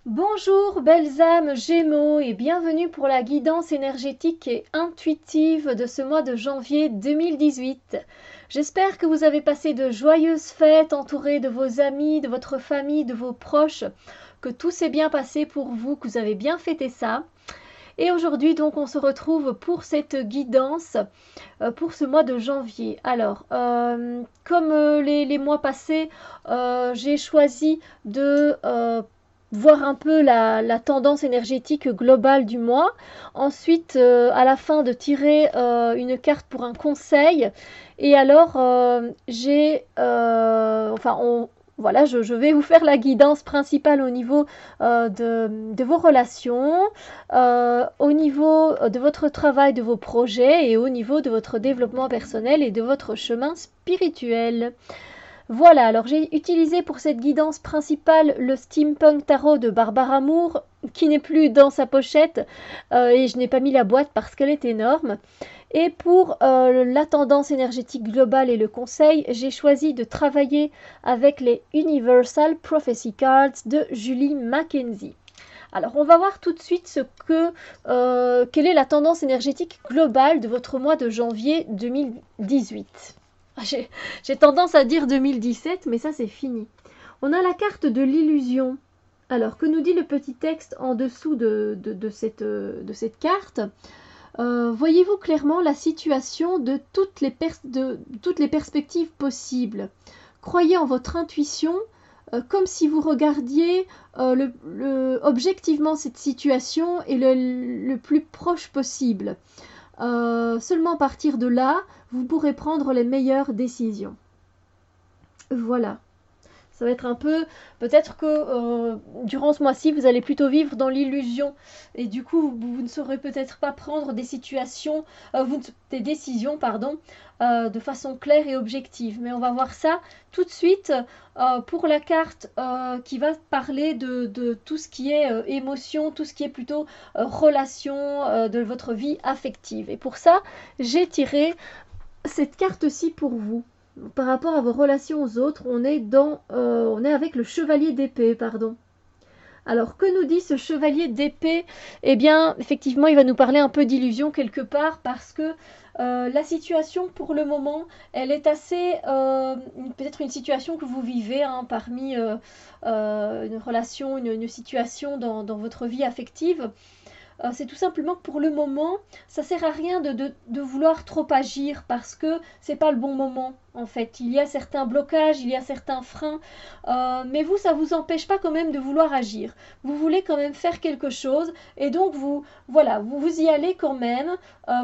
Bonjour belles âmes Gémeaux et bienvenue pour la guidance énergétique et intuitive de ce mois de janvier 2018. J'espère que vous avez passé de joyeuses fêtes entourées de vos amis, de votre famille, de vos proches, que tout s'est bien passé pour vous, que vous avez bien fêté ça. Et aujourd'hui donc on se retrouve pour cette guidance pour ce mois de janvier. Alors comme les mois passés, j'ai choisi de voir un peu la tendance énergétique globale du mois. Ensuite, à la fin, de tirer une carte pour un conseil. Et alors, voilà, je vais vous faire la guidance principale au niveau de vos relations, au niveau de votre travail, de vos projets et au niveau de votre développement personnel et de votre chemin spirituel. Voilà, alors j'ai utilisé pour cette guidance principale le Steampunk Tarot de Barbara Moore, qui n'est plus dans sa pochette, et je n'ai pas mis la boîte parce qu'elle est énorme. Et pour la tendance énergétique globale et le conseil, j'ai choisi de travailler avec les Universal Prophecy Cards de Julie Mackenzie. Alors, on va voir tout de suite quelle est la tendance énergétique globale de votre mois de janvier 2018. J'ai tendance à dire 2017, mais ça c'est fini. On a la carte de l'illusion. Alors, que nous dit le petit texte en dessous de cette carte? Voyez-vous clairement la situation de toutes les perspectives possibles. Croyez en votre intuition, comme si vous regardiez objectivement cette situation et le plus proche possible. Seulement à partir de là, vous pourrez prendre les meilleures décisions. Voilà. Ça va être un peu, peut-être que durant ce mois-ci, vous allez plutôt vivre dans l'illusion et du coup, vous ne saurez peut-être pas prendre des décisions, pardon, de façon claire et objective. Mais on va voir ça tout de suite pour la carte qui va parler de tout ce qui est émotion, tout ce qui est plutôt relation de votre vie affective. Et pour ça, j'ai tiré cette carte-ci pour vous. Par rapport à vos relations aux autres, on est avec le chevalier d'épée, pardon. Alors, que nous dit ce chevalier d'épée? Eh bien, effectivement, il va nous parler un peu d'illusion quelque part parce que la situation pour le moment, elle est assez peut-être une situation que vous vivez parmi une relation, une situation dans votre vie affective. C'est tout simplement que pour le moment, ça sert à rien de vouloir trop agir parce que c'est pas le bon moment en fait. Il y a certains blocages, il y a certains freins, mais vous, ça vous empêche pas quand même de vouloir agir. Vous voulez quand même faire quelque chose et donc vous y allez quand même.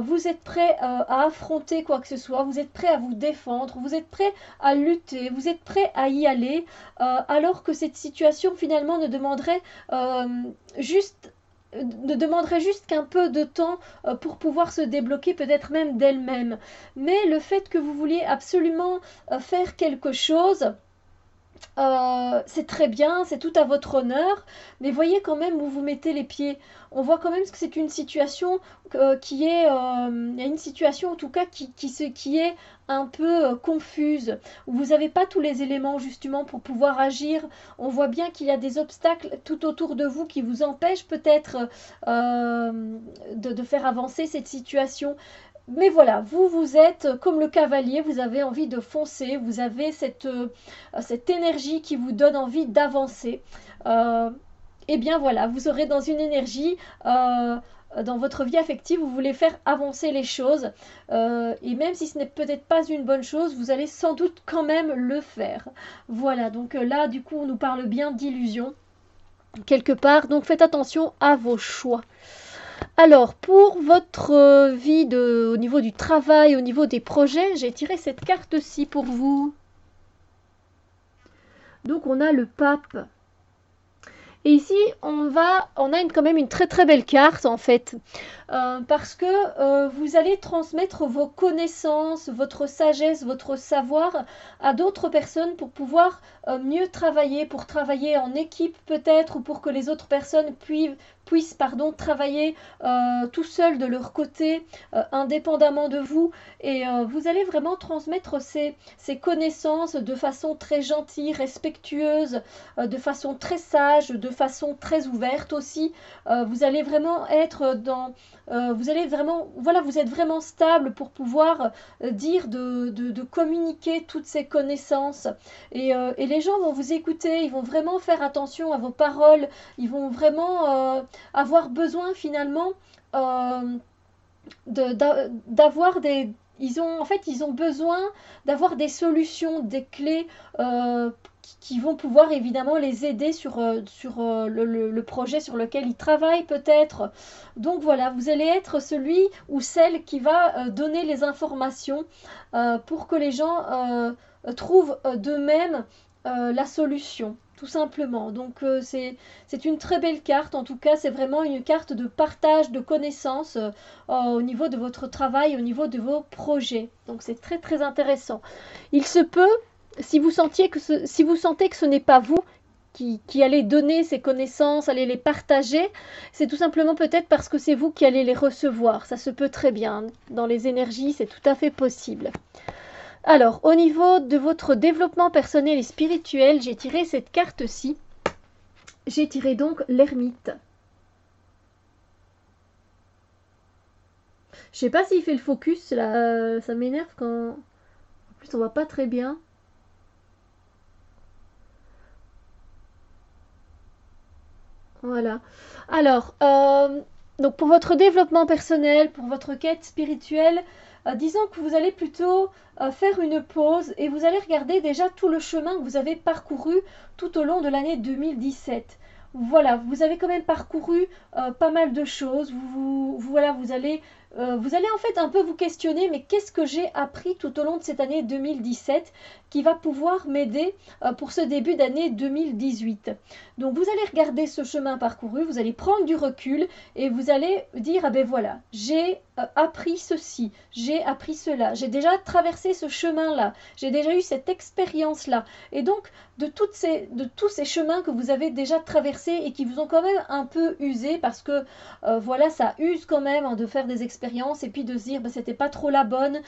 Vous êtes prêt à affronter quoi que ce soit, vous êtes prêt à vous défendre, vous êtes prêt à lutter, vous êtes prêt à y aller, alors que cette situation finalement juste ne demanderait juste qu'un peu de temps pour pouvoir se débloquer peut-être même d'elle-même. Mais le fait que vous vouliez absolument faire quelque chose, c'est très bien, c'est tout à votre honneur, mais voyez quand même où vous mettez les pieds. On voit quand même que c'est une situation qui est, il y a une situation en tout cas qui est un peu confuse, où vous n'avez pas tous les éléments justement pour pouvoir agir. On voit bien qu'il y a des obstacles tout autour de vous qui vous empêchent peut-être de faire avancer cette situation. Mais voilà, vous êtes comme le cavalier, vous avez envie de foncer, vous avez cette énergie qui vous donne envie d'avancer. Euh, et bien voilà, vous aurez dans une énergie, dans votre vie affective, vous voulez faire avancer les choses. Et même si ce n'est peut-être pas une bonne chose, vous allez sans doute quand même le faire. Voilà, donc là, du coup, on nous parle bien d'illusion, quelque part. Donc faites attention à vos choix. Alors, pour votre vie au niveau du travail, au niveau des projets, j'ai tiré cette carte-ci pour vous. Donc, on a le pape. Et ici, on a quand même une très très belle carte en fait, parce que vous allez transmettre vos connaissances, votre sagesse, votre savoir à d'autres personnes pour pouvoir mieux travailler, pour travailler en équipe peut-être, ou pour que les autres personnes puissent travailler tout seuls de leur côté, indépendamment de vous. Et vous allez vraiment transmettre ces connaissances de façon très gentille, respectueuse, de façon très sage, de façon très ouverte aussi. Vous allez vraiment être dans... vous allez vraiment... Voilà, vous êtes vraiment stable pour pouvoir dire, de communiquer toutes ces connaissances. Et les gens vont vous écouter, ils vont vraiment faire attention à vos paroles, ils vont vraiment avoir besoin finalement d'avoir des... en fait, ils ont besoin d'avoir des solutions, des clés qui vont pouvoir évidemment les aider sur le projet sur lequel ils travaillent peut-être. Donc voilà, vous allez être celui ou celle qui va donner les informations pour que les gens trouvent d'eux-mêmes la solution. Tout simplement. Donc c'est une très belle carte. En tout cas, c'est vraiment une carte de partage de connaissances au niveau de votre travail, au niveau de vos projets. Donc c'est très très intéressant. Il se peut, si vous sentez que ce n'est pas vous qui allez donner ces connaissances, allez les partager, c'est tout simplement peut-être parce que c'est vous qui allez les recevoir. Ça se peut très bien. Dans les énergies, c'est tout à fait possible. Alors, au niveau de votre développement personnel et spirituel, j'ai tiré cette carte-ci. J'ai tiré donc l'ermite. Je sais pas s'il fait le focus, là, ça m'énerve quand... En plus, on voit pas très bien. Voilà. Alors, donc pour votre développement personnel, pour votre quête spirituelle, disons que vous allez plutôt faire une pause et vous allez regarder déjà tout le chemin que vous avez parcouru tout au long de l'année 2017. Voilà, vous avez quand même parcouru pas mal de choses. Voilà, vous allez en fait un peu vous questionner, mais qu'est-ce que j'ai appris tout au long de cette année 2017 qui va pouvoir m'aider pour ce début d'année 2018. Donc vous allez regarder ce chemin parcouru, vous allez prendre du recul et vous allez dire, ah ben voilà, j'ai appris ceci, j'ai appris cela, j'ai déjà traversé ce chemin-là, j'ai déjà eu cette expérience-là. Et donc, de tous ces chemins que vous avez déjà traversés et qui vous ont quand même un peu usé, parce que voilà, ça use quand même hein, de faire des expériences et puis de se dire, bah, c'était pas trop la bonne,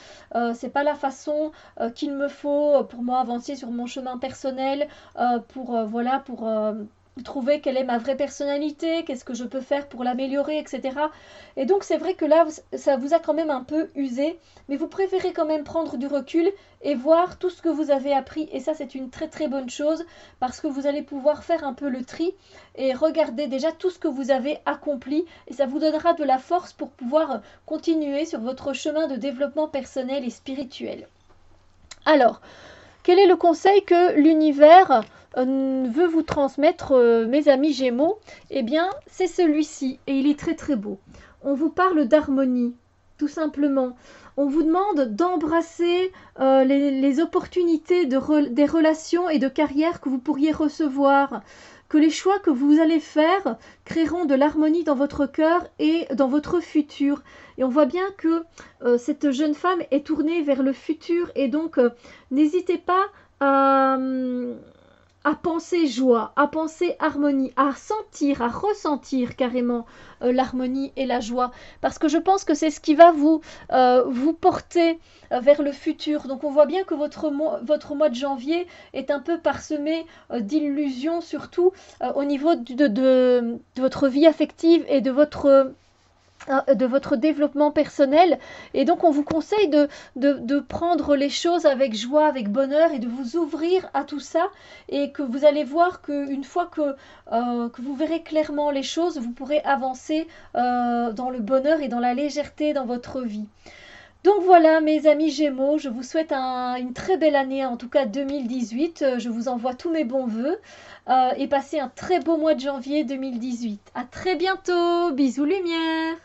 c'est pas la façon qu'il me faut pour moi avancer sur mon chemin personnel, pour trouver quelle est ma vraie personnalité, qu'est-ce que je peux faire pour l'améliorer, etc. Et donc c'est vrai que là, ça vous a quand même un peu usé, mais vous préférez quand même prendre du recul et voir tout ce que vous avez appris. Et ça, c'est une très très bonne chose parce que vous allez pouvoir faire un peu le tri et regarder déjà tout ce que vous avez accompli et ça vous donnera de la force pour pouvoir continuer sur votre chemin de développement personnel et spirituel. Alors, quel est le conseil que l'univers veut vous transmettre, mes amis Gémeaux? Eh bien, c'est celui-ci, et il est très très beau. On vous parle d'harmonie, tout simplement. On vous demande d'embrasser les opportunités des relations et de carrière que vous pourriez recevoir, que les choix que vous allez faire créeront de l'harmonie dans votre cœur et dans votre futur. Et on voit bien que cette jeune femme est tournée vers le futur et donc n'hésitez pas à penser joie, à penser harmonie, à sentir, à ressentir carrément l'harmonie et la joie. Parce que je pense que c'est ce qui va vous porter vers le futur. Donc on voit bien que votre mois de janvier est un peu parsemé d'illusions, surtout au niveau de votre vie affective et de votre développement personnel. Et donc on vous conseille de prendre les choses avec joie, avec bonheur et de vous ouvrir à tout ça et que vous allez voir qu'une fois que vous verrez clairement les choses, vous pourrez avancer dans le bonheur et dans la légèreté dans votre vie. Donc voilà mes amis Gémeaux, je vous souhaite une très belle année, en tout cas 2018. Je vous envoie tous mes bons voeux et passez un très beau mois de janvier 2018. À très bientôt, bisous lumière.